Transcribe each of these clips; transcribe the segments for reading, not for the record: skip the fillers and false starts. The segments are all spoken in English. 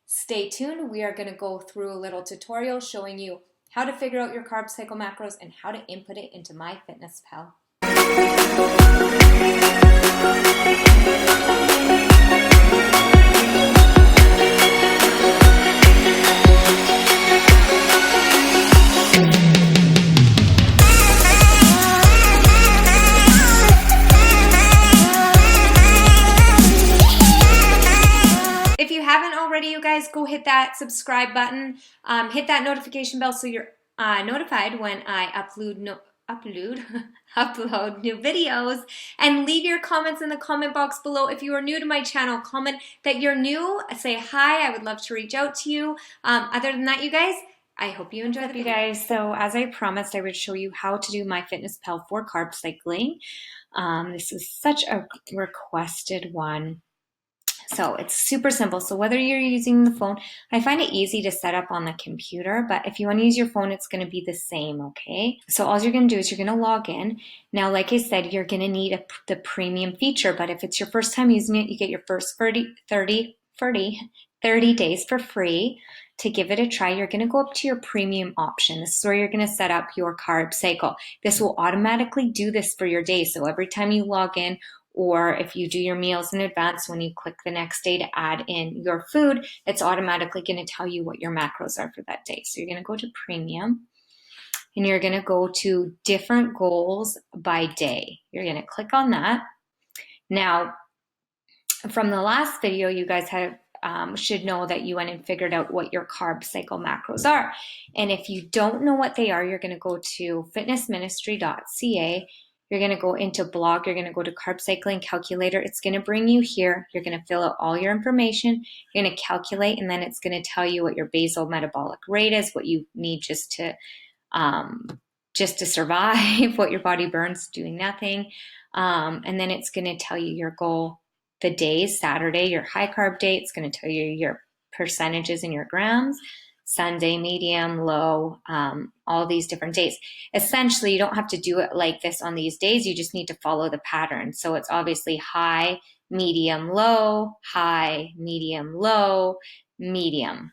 Stay tuned. We are going to go through a little tutorial showing you how to figure out your carb cycle macros and how to input it into MyFitnessPal. If you haven't already, you guys, go hit that subscribe button, hit that notification bell so you're notified when I upload new videos, and leave your comments in the comment box below. If you are new to my channel, comment that you're new, say hi. I would love to reach out to you. Other than that, you guys, I hope you enjoy the video. Guys, so as I promised, I would show you how to do MyFitnessPal for carb cycling. This is such a requested one. So it's super simple. So whether you're using the phone, I find it easy to set up on the computer, but if you want to use your phone, it's going to be the same, okay? So all you're going to do is you're going to log in. Now, like I said, you're going to need the premium feature, but if it's your first time using it, you get your first 30 days for free. To give it a try, you're going to go up to your premium option. This is where you're going to set up your carb cycle. This will automatically do this for your day. So every time you log in, or if you do your meals in advance, when you click the next day to add in your food, it's automatically going to tell you what your macros are for that day. So you're going to go to premium and you're going to go to different goals by day. You're going to click on that. Now, from the last video, you guys should know that you went and figured out what your carb cycle macros are. And if you don't know what they are, you're going to go to fitnessministry.ca. You're going to go into blog. You're going to go to carb cycling calculator. It's going to bring you here. You're going to fill out all your information. You're going to calculate, and then it's going to tell you what your basal metabolic rate is, what you need just to survive, what your body burns doing nothing. And then it's going to tell you your goal, the days, Saturday, your high carb day. It's going to tell you your percentages in your grams. Sunday, medium, low, all these different days. Essentially, you don't have to do it like this on these days. You just need to follow the pattern. So it's obviously high, medium, low, high, medium, low, medium.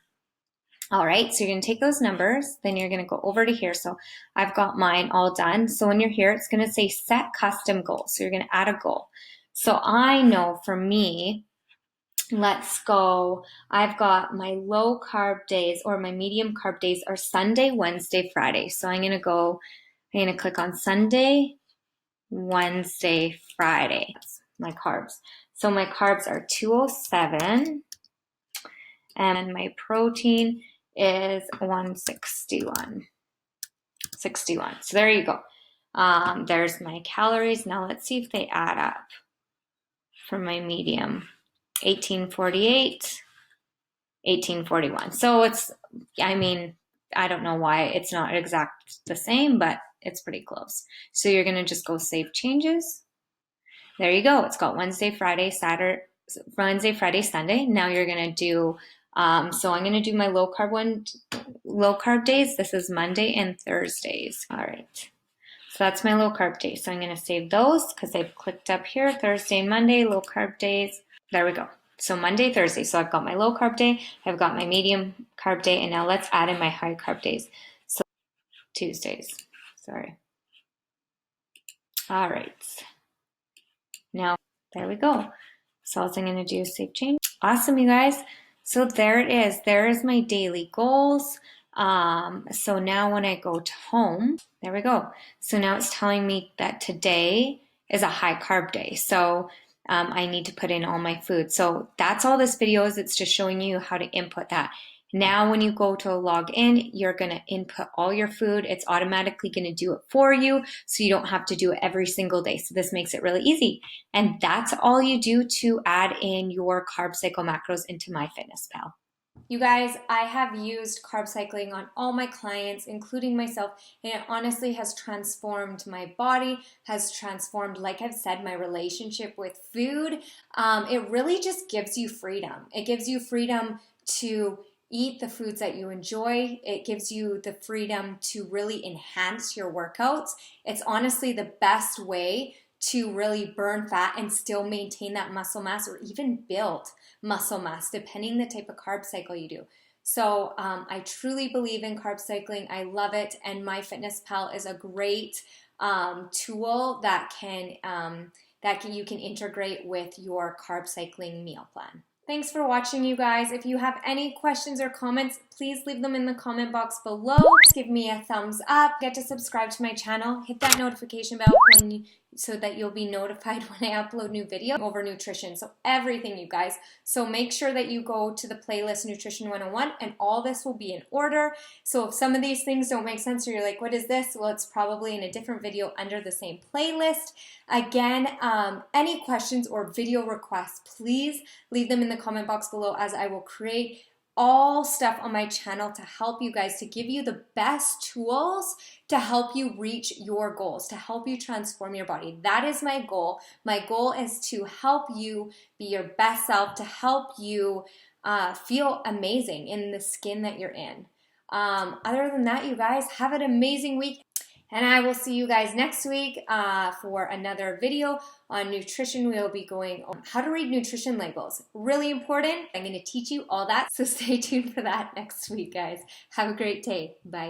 All right, so you're going to take those numbers, then you're going to go over to here. So I've got mine all done. So when you're here, it's going to say set custom goal. So you're going to add a goal. So I know for me, let's go. I've got my low carb days, or my medium carb days, are Sunday, Wednesday, Friday. So I'm going to click on Sunday, Wednesday, Friday. That's my carbs. So my carbs are 207 and my protein is 161. So there you go. There's my calories. Now let's see if they add up for my medium. 1848, 1841. So it's, I don't know why it's not exact the same, but it's pretty close. So you're going to just go save changes. There you go. It's got Wednesday, Friday, Friday, Sunday. Now you're going to do, so I'm going to do my low carb days. This is Monday and Thursdays. All right. So that's my low carb days. So I'm going to save those because I've clicked up here, Thursday and Monday, low carb days. There we go. So Monday, Thursday. So I've got my low carb day, I've got my medium carb day, and now let's add in my high carb days. So Tuesdays. Sorry. All right. Now, there we go. So all I'm going to do is save change. Awesome, you guys. So there it is. There is my daily goals. So now when I go to home, there we go. So now it's telling me that today is a high carb day. So I need to put in all my food. So that's all this video is. It's just showing you how to input that. Now, when you go to log in, you're going to input all your food. It's automatically going to do it for you, so you don't have to do it every single day. So this makes it really easy. And that's all you do to add in your carb cycle macros into MyFitnessPal. You guys, I have used carb cycling on all my clients, including myself, and it honestly has transformed my body, has transformed, like I've said, my relationship with food. It really just gives you freedom. It gives you freedom to eat the foods that you enjoy. It gives you the freedom to really enhance your workouts. It's honestly the best way to really burn fat and still maintain that muscle mass or even build muscle mass, depending the type of carb cycle you do. So I truly believe in carb cycling. I love it, and MyFitnessPal is a great tool that you can integrate with your carb cycling meal plan. Thanks for watching, you guys. If you have any questions or comments, please leave them in the comment box below. Give me a thumbs up. Get to subscribe to my channel. Hit that notification bell so that you'll be notified when I upload new video over nutrition. So everything, you guys. So make sure that you go to the playlist Nutrition 101, and all this will be in order. So if some of these things don't make sense or you're like, what is this? Well, it's probably in a different video under the same playlist. Again, any questions or video requests, please leave them in the comment box below, as I will create all stuff on my channel to help you guys, to give you the best tools to help you reach your goals, to help you transform your body. That is my goal. My goal is to help you be your best self, to help you feel amazing in the skin that you're in. Other than that, you guys, have an amazing week. And I will see you guys next week for another video on nutrition. We'll be going on how to read nutrition labels. Really important. I'm going to teach you all that. So stay tuned for that next week, guys. Have a great day. Bye.